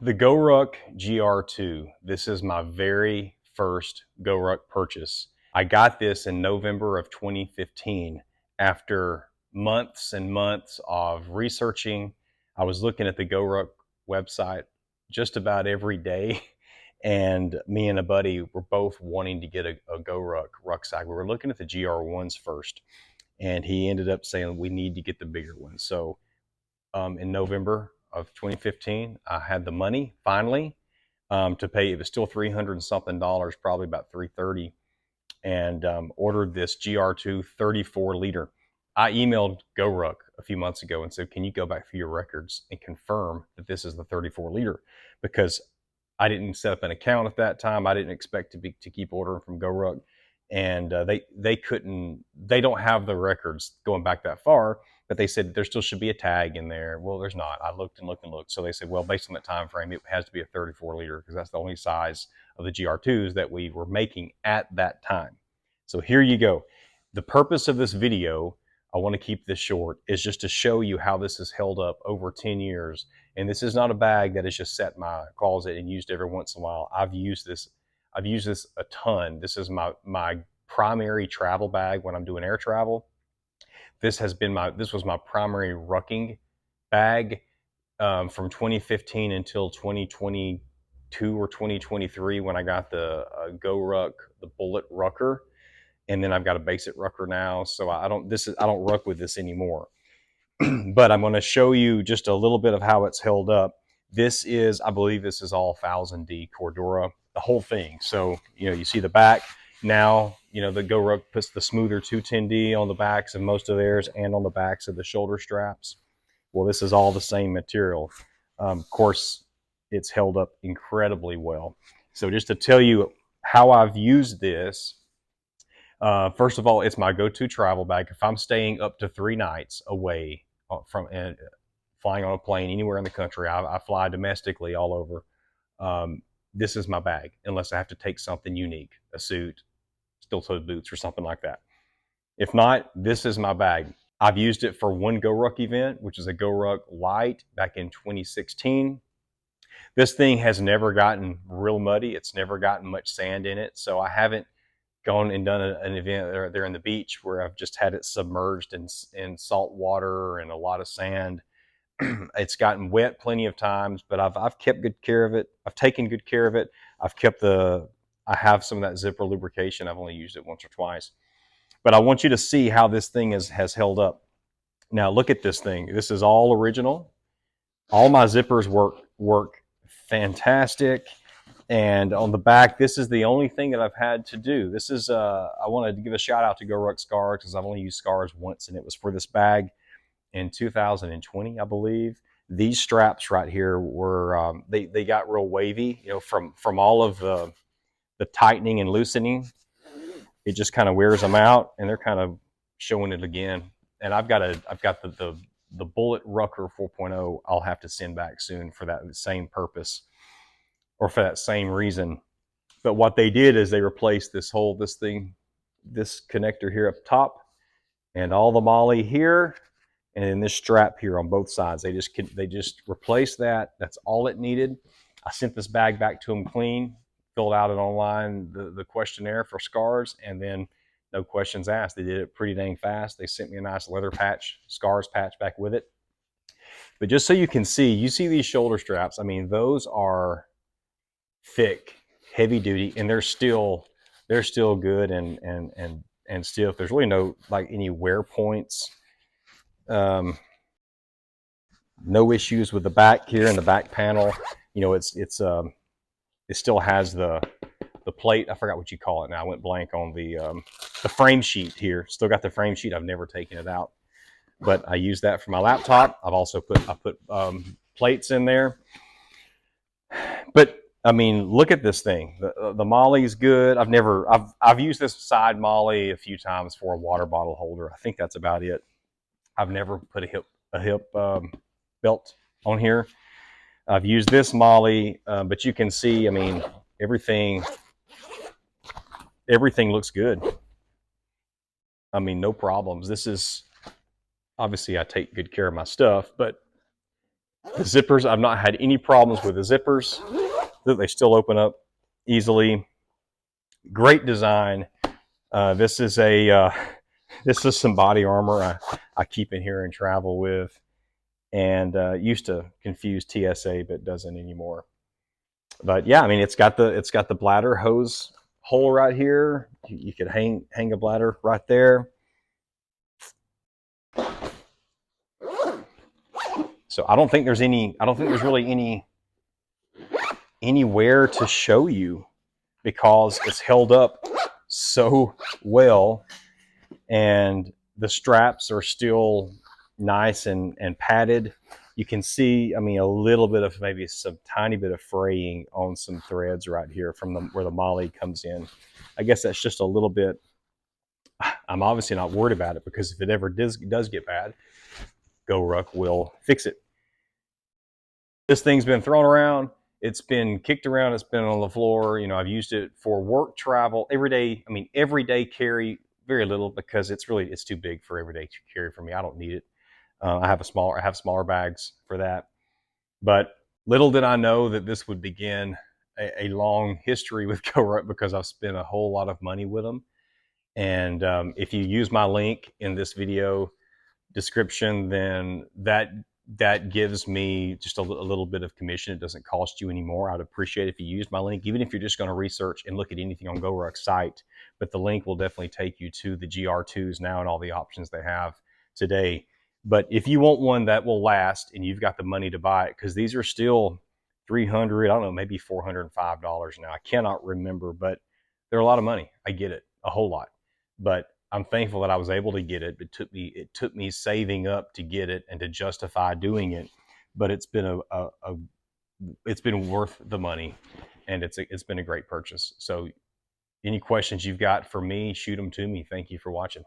The GORUCK GR2. This is my very first GORUCK purchase. I got this in November of 2015 after months and months of researching. I was looking at the GORUCK website just about every day, and me and a buddy were both wanting to get a GORUCK rucksack. We were looking at the GR1s first, and he ended up saying we need to get the bigger one. So in November of 2015, I had the money finally to pay. It was still $300 and something, probably about $330, and ordered this GR2 34 liter. I emailed GORUCK a few months ago and said, can you go back through your records and confirm that this is the 34 liter? Because I didn't set up an account at that time. I didn't expect to keep ordering from GORUCK, and they couldn't. They don't have the records going back that far. But they said there still should be a tag in there. Well, there's not. I looked and looked and looked. So they said, well, based on that time frame, it has to be a 34 liter because that's the only size of the GR2s that we were making at that time. So here you go. The purpose of this video, I want to keep this short, is just to show you how this has held up over 10 years. And this is not a bag that is just set in my closet and used every once in a while. I've used this a ton. This is my primary travel bag when I'm doing air travel. This was my primary rucking bag from 2015 until 2022 or 2023 when I got the GORUCK, the Bullet Rucker, and then I've got a basic rucker now. So I don't ruck with this anymore. But I'm going to show you just a little bit of how it's held up. This is, I believe, this is all 1000D Cordura, the whole thing. So you see the back. Now, the GORUCK puts the smoother 210D on the backs of most of theirs and on the backs of the shoulder straps. Well, this is all the same material. Of course, it's held up incredibly well. So just to tell you how I've used this, first of all, it's my go-to travel bag. If I'm staying up to 3 nights away from flying on a plane anywhere in the country, I fly domestically all over. This is my bag, unless I have to take something unique, a suit, steel-toed boots, or something like that. If not, this is my bag. I've used it for one GORUCK event, which is a GORUCK Light back in 2016. This thing has never gotten real muddy. It's never gotten much sand in it. So I haven't gone and done an event there in the beach where I've just had it submerged in salt water and a lot of sand. It's gotten wet plenty of times, but I've kept good care of it. I've taken good care of it. I have some of that zipper lubrication. I've only used it once or twice. But I want you to see how this thing has held up. Now look at this thing. This is all original. All my zippers work fantastic. And on the back, this is the only thing that I've had to do. This is, I wanted to give a shout out to GORUCK Scars because I've only used Scars once, and it was for this bag in 2020, I believe. These straps right here were, they got real wavy, from all of the tightening and loosening. It just kind of wears them out, and they're kind of showing it again. And I've got the Bullet Rucker 4.0 I'll have to send back soon for that same purpose, or for that same reason. But what they did is they replaced this connector here up top, and all the MOLLE here, and then this strap here on both sides. They just replaced that. That's all it needed. I sent this bag back to them clean, filled out it online, the questionnaire for Scars, and then no questions asked. They did it pretty dang fast. They sent me a nice leather patch, Scars patch back with it. But just so you can see, you see these shoulder straps. I mean, those are thick, heavy duty, and they're still good and stiff. There's really no any wear points. No issues with the back here and the back panel. It still has the plate. I forgot what you call it now. I went blank on the frame sheet here. Still got the frame sheet. I've never taken it out, but I use that for my laptop. I've also put plates in there. But I mean, look at this thing. The MOLLE's good. I've used this side MOLLE a few times for a water bottle holder. I think that's about it. I've never put a hip belt on here. I've used this MOLLE, but you can see, I mean, everything looks good. I mean, no problems. This is, obviously I take good care of my stuff, but The zippers, I've not had any problems with the zippers. They still open up easily. Great design. This is some body armor I keep in here and travel with, and used to confuse TSA, but doesn't anymore. But yeah, I mean, it's got the bladder hose hole right here. You could hang a bladder right there. So I don't think there's really anywhere to show you, because it's held up so well, and the straps are still nice and padded. You can see, I mean, a little bit of maybe some tiny bit of fraying on some threads right here from where the MOLLE comes in. I guess that's just a little bit. I'm obviously not worried about it, because if it ever does get bad, GORUCK will fix it. This thing's been thrown around. It's been kicked around. It's been on the floor. You know, I've used it for work travel, everyday. I mean, everyday carry, very little, because it's too big for everyday carry for me. I don't need it. I have smaller bags for that. But little did I know that this would begin a long history with GORUCK, because I've spent a whole lot of money with them. And if you use my link in this video description, then that gives me just a little bit of commission. It doesn't cost you anymore. I'd appreciate it if you use my link, even if you're just going to research and look at anything on GORUCK's site. But the link will definitely take you to the GR2s now and all the options they have today. But if you want one that will last and you've got the money to buy it, because these are still $300, I don't know, maybe $405 now. I cannot remember, but they're a lot of money. I get it, a whole lot. But I'm thankful that I was able to get it. It took me saving up to get it and to justify doing it. But it's been it's been worth the money, and it's been a great purchase. So any questions you've got for me, shoot them to me. Thank you for watching.